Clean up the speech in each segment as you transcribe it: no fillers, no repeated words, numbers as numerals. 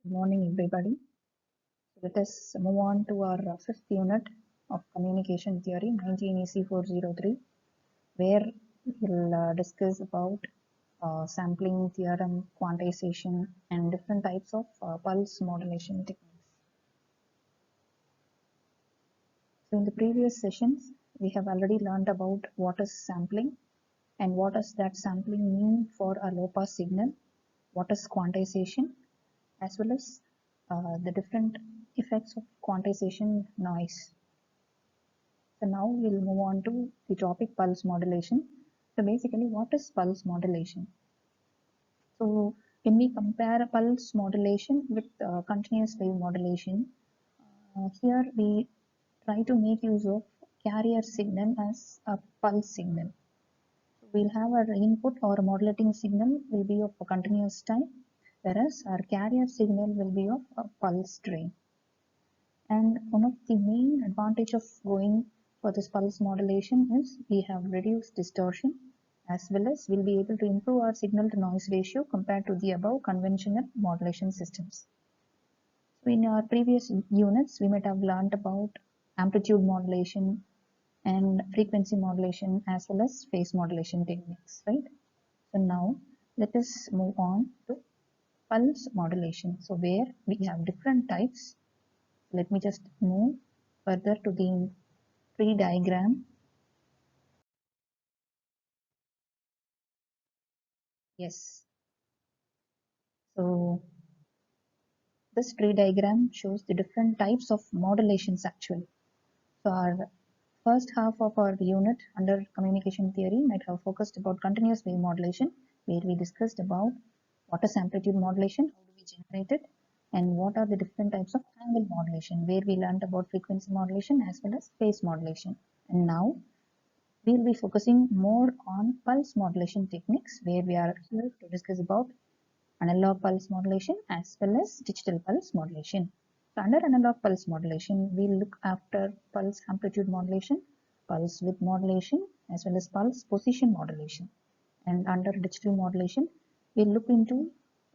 Good morning, everybody. Let us move on to our fifth unit of communication theory, 19EC 403, where we'll discuss about sampling theorem, quantization, and different types of pulse modulation techniques. So, in the previous sessions, we have already learned about what is sampling and what does that sampling mean for a low pass signal, what is quantization, as well as the different effects of quantization noise. So now we'll move on to the topic pulse modulation. So basically, what is pulse modulation? So when we compare pulse modulation with continuous wave modulation, here we try to make use of carrier signal as a pulse signal. So we'll have our input or modulating signal will be of a continuous time, whereas our carrier signal will be of a pulse train. And one of the main advantage of going for this pulse modulation is we have reduced distortion, as well as we'll be able to improve our signal to noise ratio compared to the above conventional modulation systems. So in our previous units, we might have learned about amplitude modulation and frequency modulation as well as phase modulation techniques, right? So now let us move on to pulse modulation. So where we have different types. Let me just move further to the tree diagram. Yes. So this tree diagram shows the different types of modulations actually. So our first half of our unit under communication theory might have focused about continuous wave modulation, where we discussed about what is amplitude modulation, how do we generate it, and what are the different types of angle modulation, where we learned about frequency modulation as well as phase modulation. And now we'll be focusing more on pulse modulation techniques, where we are here to discuss about analog pulse modulation as well as digital pulse modulation. So under analog pulse modulation, we'll look after pulse amplitude modulation, pulse width modulation, as well as pulse position modulation. And under digital modulation, we'll look into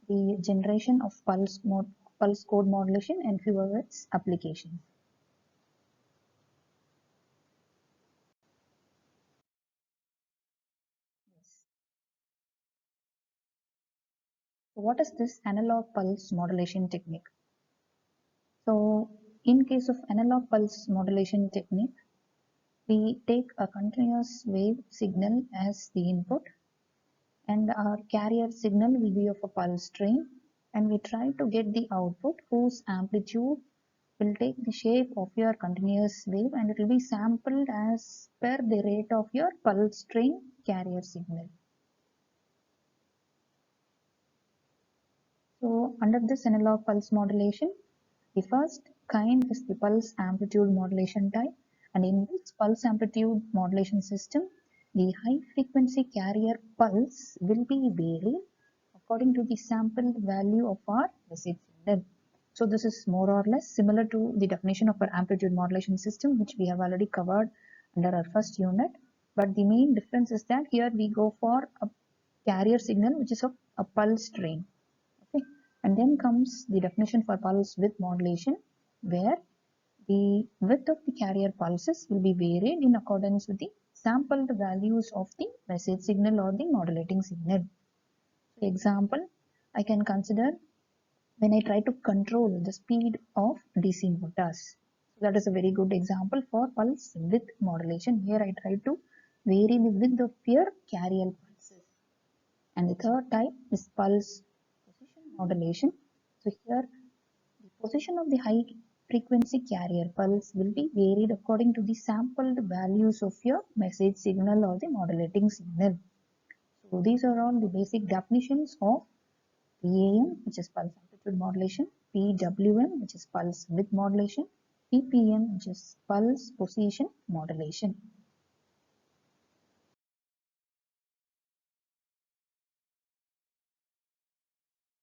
the generation of pulse code modulation and few of its applications. So what is this analog pulse modulation technique? So in case of analog pulse modulation technique, we take a continuous wave signal as the input, and our carrier signal will be of a pulse train, and we try to get the output whose amplitude will take the shape of your continuous wave, and it will be sampled as per the rate of your pulse train carrier signal. So under this analog pulse modulation, the first kind is the pulse amplitude modulation type, and in this pulse amplitude modulation system, the high frequency carrier pulse will be varied according to the sampled value of our message signal. So this is more or less similar to the definition of our amplitude modulation system, which we have already covered under our first unit. But the main difference is that here we go for a carrier signal which is of a pulse train. Okay. And then comes the definition for pulse width modulation, where the width of the carrier pulses will be varied in accordance with the sampled values of the message signal or the modulating signal. For example, I can consider when I try to control the speed of DC motors. That is a very good example for pulse width modulation. Here I try to vary the width of your carrier pulses. And the third type is pulse position modulation. So here the position of the high frequency carrier pulse will be varied according to the sampled values of your message signal or the modulating signal. So these are all the basic definitions of PAM, which is pulse amplitude modulation, PWM, which is pulse width modulation, PPM, which is pulse position modulation.